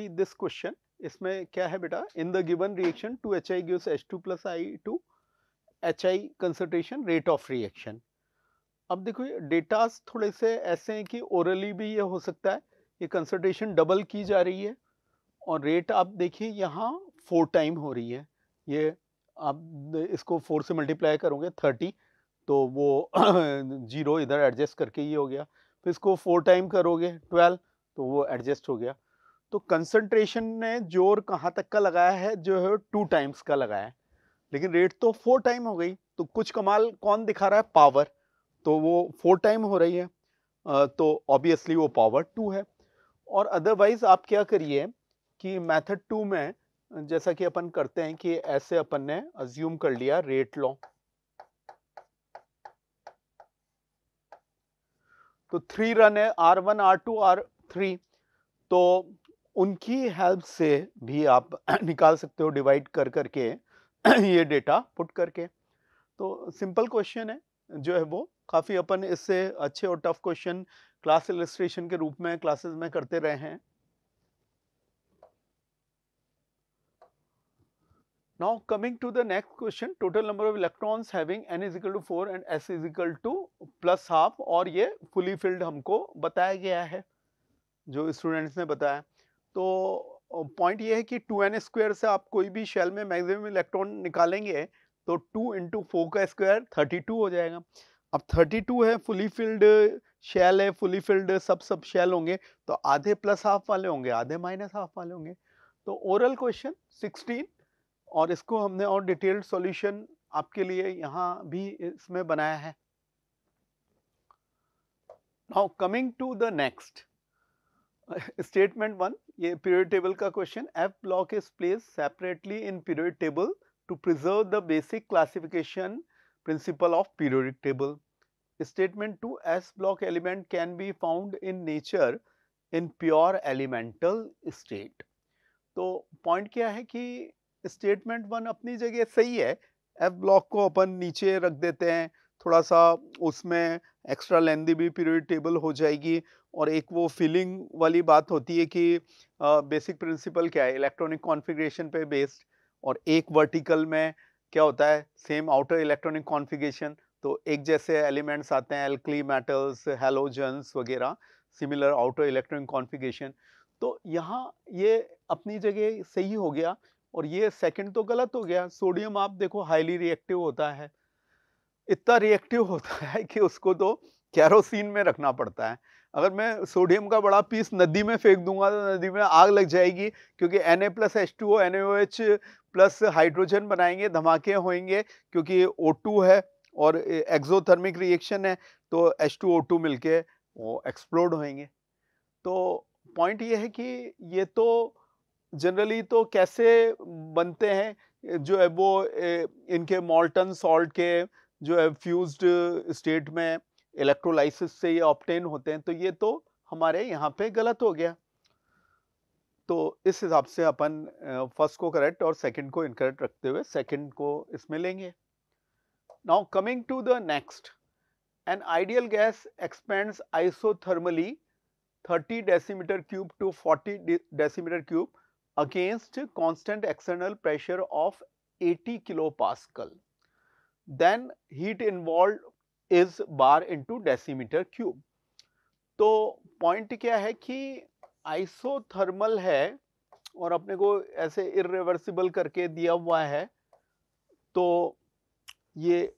See this question, इसमें क्या है बेटा, in the given reaction 2HI gives H2 plus I2 HI concentration rate of reaction. अब देखो ये डेटास थोड़े से ऐसे हैं कि ओरली भी ये हो सकता है, ये कंसंट्रेशन डबल की जा रही है और रेट आप देखिए यहाँ 4 टाइम हो रही है। ये आप इसको 4 से मल्टीप्लाई करोगे 30, तो वो 0 इधर एडजस्ट करके ये हो गया, फिर इसको 4 टाइम करोगे 12, तो वो एडजस्ट हो गया। तो कंसंट्रेशन ने जोर कहाँ तक का लगाया है, जो है 2 टाइम्स का लगाया है, लेकिन रेट तो 4 टाइम हो गई। तो कुछ कमाल कौन दिखा रहा है, पावर, तो वो 4 टाइम हो रही है, तो ऑब्वियसली वो पावर 2 है। और अदरवाइज आप क्या करिए कि मेथड 2 में जैसा कि अपन करते हैं कि ऐसे अपन ने अज्यूम कर लिया रेट लॉ, तो 3 रन है, R1 R2 R3, तो उनकी हेल्प से भी आप निकाल सकते हो डिवाइड कर करके ये डेटा पुट करके। तो सिंपल क्वेश्चन है जो है वो, काफी अपन इससे अच्छे और टफ क्वेश्चन क्लास इलस्ट्रेशन के रूप में क्लासेस में करते रहे हैं। Now coming to the next question, total number of electrons having n is equal to 4 and s is equal to plus half, और ये fully filled हमको बताया गया है, जो स्टूडेंट्स ने बताया। तो पॉइंट ये है कि 2n स्क्वायर से आप कोई भी शेल में मैक्सिमम इलेक्ट्रॉन निकालेंगे तो 2 इंटू 4 का स्क्वायर 32 हो जाएगा। अब 32 है, फुली फिल्ड शेल है, फुली फिल्ड सब शेल होंगे, तो आधे प्लस हाफ वाले होंगे, आधे माइनस हाफ वाले होंगे। तो ओरल क्वेश्चन 16, और इसको हमने और डिटेल्ड सॉल्यूशन आपके लिए यहाँ भी इसमें बनाया है। Now coming to the next statement 1, ये पीरियड टेबल का question. F block is placed separately in period table to preserve the basic classification principle of periodic table. Statement 2, S block element can be found in nature in pure elemental state. तो point क्या है कि statement 1 अपनी जगह सही है, F block को अपन नीचे रख देते हैं, थोड़ा सा उसमें एक्स्ट्रा लेंदी भी पीरियड टेबल हो जाएगी, और एक वो फीलिंग वाली बात होती है कि बेसिक प्रिंसिपल क्या है, इलेक्ट्रॉनिक कॉन्फ़िगरेशन पे बेस्ड, और एक वर्टिकल में क्या होता है, सेम आउटर इलेक्ट्रॉनिक कॉन्फ़िगरेशन, तो एक जैसे एलिमेंट्स आते हैं, एल्कली मेटल्स, हैलोजन्स वगैरह, सिमिलर आउटर इलेक्ट्रॉनिक कॉन्फ़िगरेशन। तो यहाँ ये अपनी जगह सही हो गया, और ये सेकंड तो गलत हो गया। सोडियम आप देखो हाईली रिएक्टिव होता है, इतना रिएक्टिव होता है कि उसको तो केरोसिन में रखना पड़ता है। अगर मैं सोडियम का बड़ा पीस नदी में फेंक दूंगा तो नदी में आग लग जाएगी, क्योंकि Na+H2O NaOH प्लस हाइड्रोजन बनाएंगे, धमाके होंगे, क्योंकि O2 है और एक्सोथर्मिक रिएक्शन है, तो H2O2 मिलके वो एक्सप्लोड होंगे। तो पॉइंट ये है कि ये तो जनरली तो कैसे बनते हैं, जो है वो इनके मॉल्टन सॉल्ट के जो है फ्यूज्ड स्टेट में इलेक्ट्रोलाइसिस से ये ऑब्टेन होते हैं, तो ये तो हमारे यहाँ पे गलत हो गया। तो इस हिसाब से अपन फर्स्ट को करेक्ट और सेकंड को इनकरेक्ट रखते हुए सेकंड को इसमें लेंगे। Now coming to the next, an ideal gas expands isothermally 30 decimeter cube to 40 decimeter cube against constant external pressure of 80 kilopascal. Then heat involved is bar into decimeter cube. तो point क्या है कि isothermal है और अपने को ऐसे irreversible करके दिया हुआ है, तो ये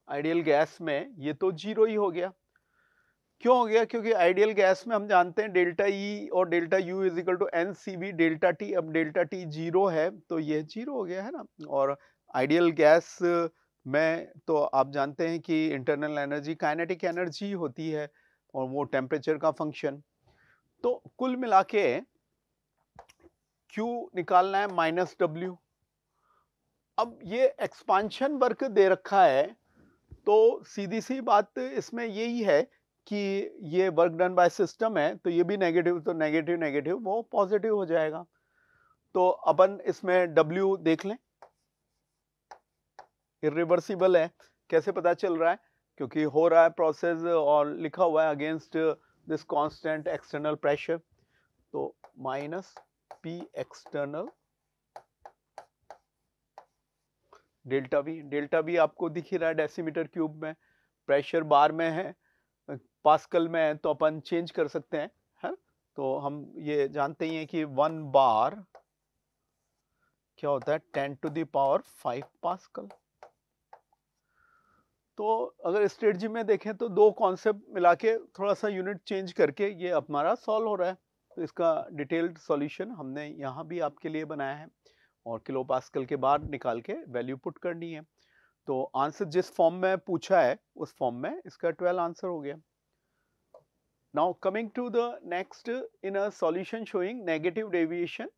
आइडियल गैस में ये तो जीरो ही हो गया। क्यों हो गया? क्योंकि आइडियल गैस में हम जानते हैं डेल्टा ई और delta U is equal to N C B delta T. अब डेल्टा टी जीरो है तो ये जीरो हो गया है ना। और आइडियल गैस में तो आप जानते हैं कि इंटरनल एनर्जी काइनेटिक एनर्जी होती है और वो टेम्परेचर का फंक्शन। तो कुल मिला के Q निकालना है माइनस डब्ल्यू। अब ये एक्सपांशन वर्क दे रखा है, तो सीधी सी बात इसमें यही है कि ये वर्क डन बाय सिस्टम है, तो ये भी नेगेटिव, तो नेगेटिव नेगेटिव वो पॉजिटिव हो जाएगा। तो अपन इसमें W देख लें, इरिवर्सिबल है। कैसे पता चल रहा है? क्योंकि हो रहा है प्रोसेस और लिखा हुआ है against this constant external pressure. तो minus p external delta v आपको दिख ही रहा है डेसीमीटर क्यूब में, प्रेशर बार में है, पास्कल में है, तो अपन चेंज कर सकते हैं, है। तो हम ये जानते ही हैं कि 1 बार क्या होता है 10⁵ पास्कल। तो अगर स्ट्रेटजी में देखें तो दो कॉन्सेप्ट मिला के थोड़ा सा यूनिट चेंज करके ये हमारा सॉल्व हो रहा है। तो इसका डिटेल्ड सॉल्यूशन हमने यहाँ भी आपके लिए बनाया है और किलो पास्कल के बाद निकाल के वैल्यू पुट करनी है। तो आंसर जिस फॉर्म में पूछा है उस फॉर्म में इसका 12 आंसर हो गया। Now coming to the next, in a solution showing negative deviation,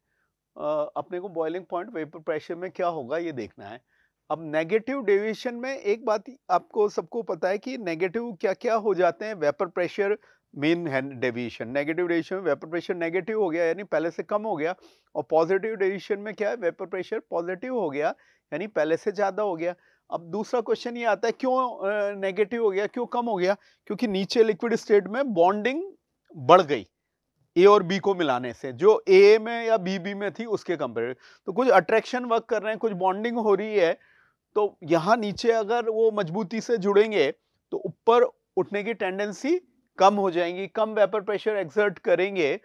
अपने को बॉइलिंग पॉइंट वेपर प्रेशर में क्या होगा ये देखना है। अब नेगेटिव डेविएशन में एक बात आपको सबको पता है कि नेगेटिव क्या क्या हो जाते हैं। वेपर प्रेशर मेन है डेविएशन, नेगेटिव डेविएशन में वेपर प्रेशर नेगेटिव हो गया यानी पहले से कम हो गया, और पॉजिटिव डेविएशन में क्या है वेपर प्रेशर पॉजिटिव हो गया यानी पहले से ज्यादा हो गया। अब दूसरा क्वेश्चन ये आता है क्यों नेगेटिव हो गया, क्यों कम हो गया? क्योंकि नीचे लिक्विड स्टेट में बॉन्डिंग बढ़ गई ए और बी को मिलाने से, जो ए में या बी में थी उसके कंपेयर। तो कुछ अट्रैक्शन वर्क कर रहे हैं, कुछ बॉन्डिंग हो रही है, तो यहाँ नीचे अगर वो मजबूती से जुड़ेंगे तो ऊपर उठने की टेंडेंसी कम हो जाएंगी, कम वेपर प्रेशर एक्सर्ट करेंगे,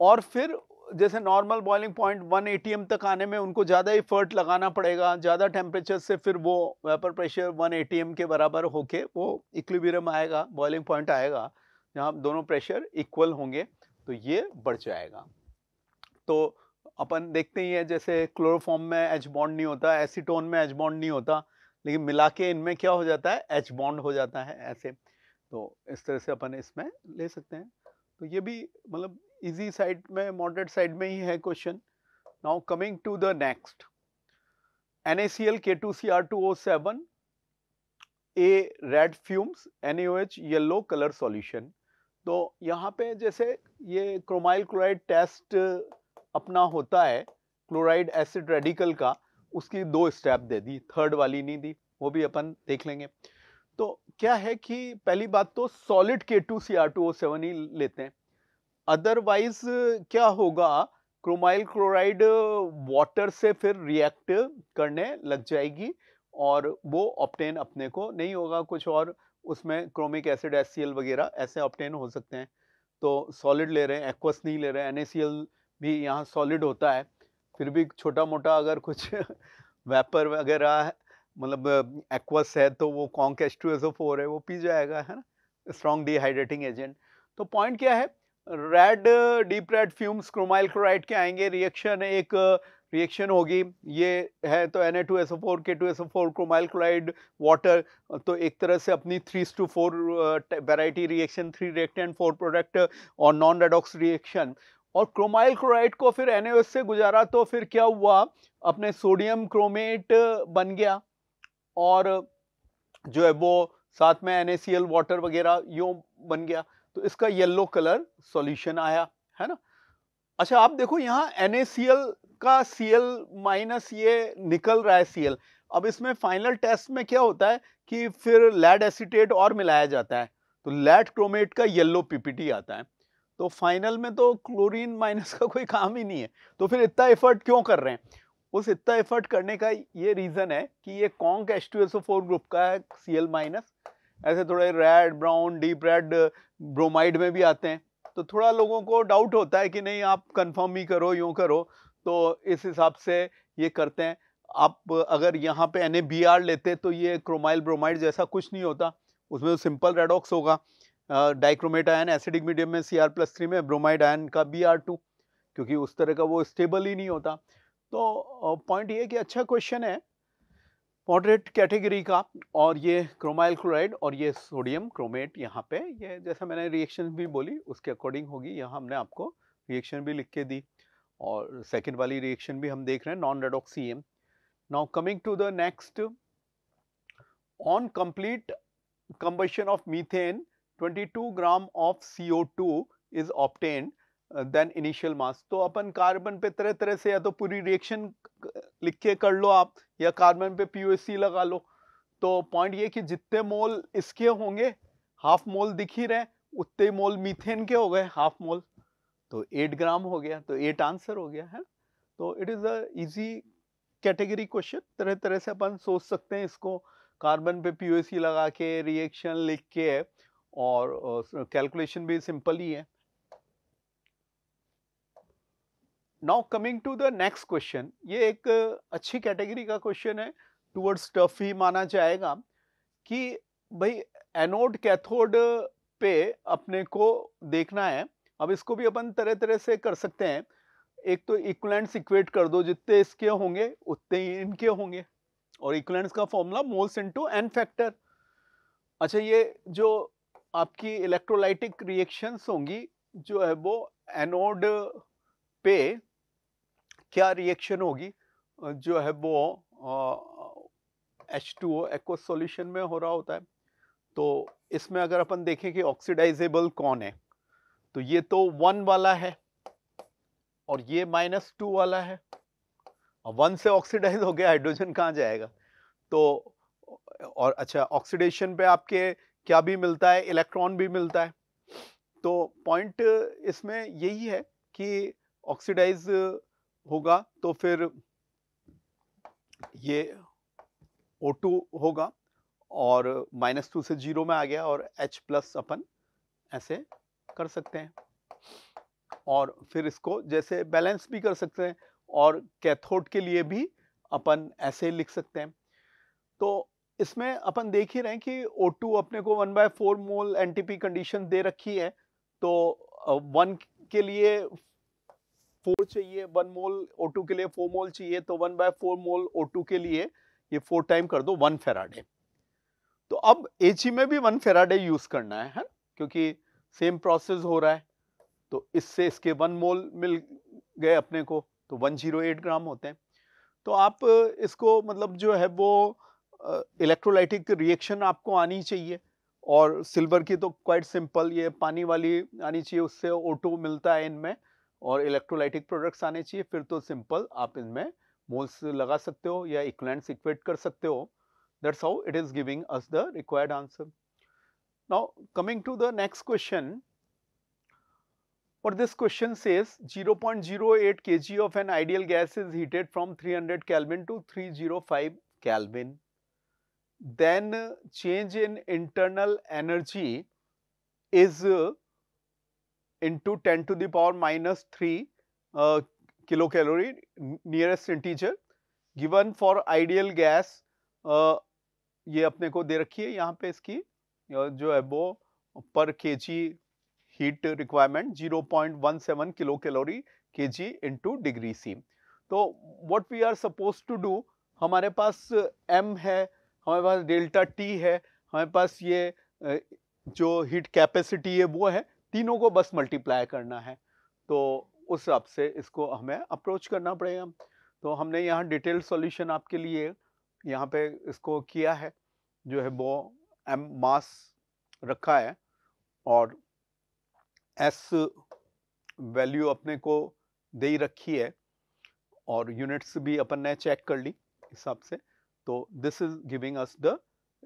और फिर जैसे नॉर्मल बॉइलिंग पॉइंट 1 atm तक आने में उनको ज़्यादा एफर्ट लगाना पड़ेगा, ज़्यादा टेम्परेचर से फिर वो वेपर प्रेशर 1 atm के बराबर होके वो इक्विलिब्रियम आएगा, बॉइलिंग पॉइंट आएगा जहाँ दोनों प्रेशर इक्वल होंगे, तो ये बढ़ जाएगा। तो अपन देखते ही है जैसे क्लोरोफॉर्म में एच बॉन्ड नहीं होता, एसीटोन में एच बॉन्ड नहीं होता, लेकिन मिला के इनमें क्या हो जाता है एच बॉन्ड हो जाता है ऐसे। तो इस तरह से अपन इसमें ले सकते हैं। तो ये भी मतलब इजी साइड में, मॉडरेट साइड में ही है question. Now coming to the next, NaCl K2Cr2O7 a red fumes NaOH yellow colour solution. तो यहाँ पे जैसे ये क्रोमाइल क्लोराइड टेस्ट अपना होता है क्लोराइड एसिड रेडिकल का, उसकी 2 स्टेप दे दी, थर्ड वाली नहीं दी, वो भी अपन देख लेंगे। तो क्या है कि पहली बात तो सॉलिड K2Cr2O7 ही लेते हैं, अदरवाइज क्या होगा क्रोमाइल क्लोराइड वाटर से फिर रिएक्ट करने लग जाएगी और वो ऑब्टेन अपने को नहीं होगा, कुछ और उसमें क्रोमिक एसिड HCl वगैरह ऐसे ऑब्टेन हो सकते हैं। तो सॉलिड ले रहे हैं, एक्वस नहीं ले रहे हैं। NaCl भी यहाँ सॉलिड होता है, फिर भी छोटा मोटा अगर कुछ वेपर वगैरह मतलब एक्वस है तो वो कॉन्क H2SO4 है, वो पी जाएगा, है ना, स्ट्रॉन्ग डिहाइड्रेटिंग एजेंट। तो पॉइंट क्या है, red deep red fumes chromyl chloride के आएंगे, रिएक्शन एक रिएक्शन होगी, ये है तो Na2SO4 K2SO4 chromyl chloride water, तो एक तरह से अपनी 3:4 वैरायटी रिएक्शन, 3 रिएक्टेंट 4 प्रोडक्ट और नॉन रेडॉक्स रिएक्शन। और क्रोमाइल क्लोराइड को फिर NaOH से गुजारा तो फिर क्या हुआ, अपने सोडियम क्रोमेट बन गया, और जो है वो साथ में NaCl वाटर वगैरह यूं बन गया, तो इसका येलो कलर सॉल्यूशन आया, है ना। अच्छा आप देखो यहाँ NaCl का Cl माइनस ये निकल रहा है Cl। अब इसमें फाइनल टेस्ट में क्या होता है कि फिर लेड एसीटेट और मिलाया जाता है, तो लेड क्रोमेट का येलो PPT आता है, तो फाइनल में तो क्लोरीन माइनस का कोई काम ही नहीं है। तो फिर इतना एफर्ट क्यों कर रहे हैं? उस इतना एफर्ट करने का ये रीजन है कि ये कॉन्क H2SO4 ग्रुप का है Cl माइनस, ऐसे थोड़े red brown deep red bromide में भी आते हैं, तो थोड़ा लोगों को डाउट होता है कि नहीं आप कंफर्म ही करो, यूं करो, तो इस हिसाब से ये करते हैं। आप अगर यहाँ पे NaBr लेते तो ये क्रोमाइल ब्रोमाइड जैसा कुछ नहीं होता, उसमें तो सिंपल रेडॉक्स होगा, डाइक्रोमेट आयन एसिडिक मीडियम में Cr+3 में, ब्रोमाइड आयन का Br2, क्योंकि उस तरह का वो स्टेबल ही नहीं होता। तो पॉइंट ये कि अच्छा क्वेश्चन है मॉडरेट कैटेगरी का, और ये क्रोमाइल क्लोराइड और ये सोडियम क्रोमेट यहाँ पे, ये जैसा मैंने रिएक्शन भी बोली उसके अकॉर्डिंग होगी, यहाँ हमने आपको रिएक्शन भी लिख के दी, और सेकंड वाली रिएक्शन भी हम देख रहे हैं non redox CM। Now coming to the next, on complete combustion of methane 22 gram of CO2 is obtained then initial mass। तो अपन कार्बन पे तरह तरह से या तो पूरी रिएक्शन लिख के कर लो आप, या कार्बन पे POC लगा लो। तो पॉइंट ये कि जितने मोल इसके होंगे हाफ मोल दिख ही रहे, उतने मोल मीथेन के हो गए हाफ मोल, तो 8 ग्राम हो गया, तो 8 आंसर हो गया है। तो it is a easy category question, तरह तरह से अपन सोच सकते हैं इसको, कार्बन पे पीओसी लगा के रिएक्शन लिख के, और कैलकुलेशन भी सिंपल ही है। Now coming to the next question, ये एक अच्छी कैटेगरी का क्वेश्चन है, टुवर्ड्स टफ ही माना जाएगा, कि भाई एनोड कैथोड पे अपने को देखना है। अब इसको भी अपन तरह तरह से कर सकते हैं। एक तो इक्विवेलेंट्स इक्वेट कर दो, जितने इसके होंगे उतने ही इनके होंगे, और इक्विवेलेंट्स का formula moles into N factor. अच्छा, ये जो आपकी इलेक्ट्रोलाइटिक रिएक्शंस होंगी, जो है वो एनोड पे क्या रिएक्शन होगी, जो है वो H2O एक्वस सॉल्यूशन में हो रहा होता है। तो इसमें अगर अपन देखें कि ऑक्सीडाइजेबल कौन है, तो ये तो 1 वाला है और ये -2 वाला है। और 1 से ऑक्सीडाइज हो गया, हाइड्रोजन कहाँ जाएगा? तो और अच्छा, ऑक्सीडेशन पे आपके क्या भी मिलता है, इलेक्ट्रॉन भी मिलता है। तो पॉइंट इसमें यही है कि ऑक्सीडाइज होगा तो फिर ये O2 होगा, और -2 से 0 में आ गया, और H+ अपन ऐसे कर सकते हैं। और फिर इसको जैसे बैलेंस भी कर सकते हैं, और कैथोड के लिए भी अपन ऐसे लिख सकते हैं। तो इसमें अपन देख ही रहे हैं कि O2 अपने को 1/4 मोल एनटीपी कंडीशन दे रखी है। तो 1 के लिए 4 चाहिए, 1 मोल O2 के लिए 4 मोल चाहिए, तो 1/4 मोल O2 के लिए ये 4 टाइम कर दो 1 फेराडे। तो अब He में भी 1 फेराडे यूज करना है, क्योंकि सेम प्रोसेस हो रहा है। तो इससे इसके 1 मोल मिल गए अपने को, तो 108 ग्राम होते हैं। तो आप इसको मतलब जो है वो इलेक्ट्रोलाइटिक रिएक्शन आपको आनी चाहिए, और सिल्वर की तो क्वाइट सिंपल, ये पानी वाली आनी चाहिए, उससे O2 मिलता है इनमें, और इलेक्ट्रोलाइटिक प्रोडक्ट्स आने चाहिए। फिर तो सिंपल आप इनमें मोल्स लगा सकते हो या इक्विवेलेंट्स इक्वेट कर सकते हो। That's how it is giving us the required answer. Now coming to the next question, or this question says 0.08 kg of an ideal gas is heated from 300 Kelvin to 305 Kelvin. Then change in internal energy is into 10 to the power minus 3 kilocalorie, nearest integer, given for ideal gas. ये अपने को दे रखी है यहाँ पे, इसकी जो है वो पर kg heat requirement 0.17 kilo calorie kg into degree C. तो what we are suppose to do, हमारे पास m है, हमारे पास डेल्टा t है, हमारे पास ये जो हीट कैपेसिटी है वो है, तीनों को बस मल्टीप्लाई करना है। तो उस हिसाब से इसको हमें अप्रोच करना पड़ेगा। तो हमने यहाँ डिटेल्ड सॉल्यूशन आपके लिए यहाँ पे इसको किया है, जो है वो m मास रखा है, और S वैल्यू अपने को दे ही रखी है, और यूनिट्स भी अपन ने चेक कर ली हिसाब से। तो this is giving us the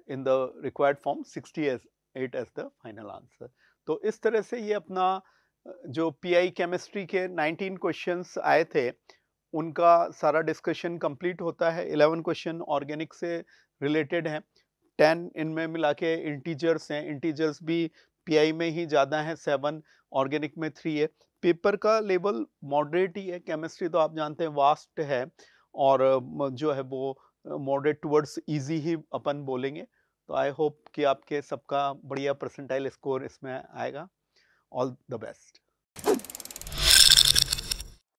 in the required form 68 as the final answer. तो इस तरह से ये अपना जो पीआई केमिस्ट्री के 19 क्वेश्चंस आए थे, उनका सारा डिस्कशन कंप्लीट होता है। 11 क्वेश्चन ऑर्गेनिक से रिलेटेड हैं, 10 इनमें मिला के इंटीजर्स हैं, इंटीजर्स भी पीआई में ही ज़्यादा है, 7 ऑर्गेनिक में 3 है। पेपर का लेवल मॉडरेट ही है, केमिस्ट्री तो आप जानते हैं वास्ट है, और जो है वो मॉडरेट टुवर्ड्स इजी ही अपन बोलेंगे। तो आई होप कि आपके सबका बढ़िया परसेंटाइल स्कोर इसमें आएगा। All the best.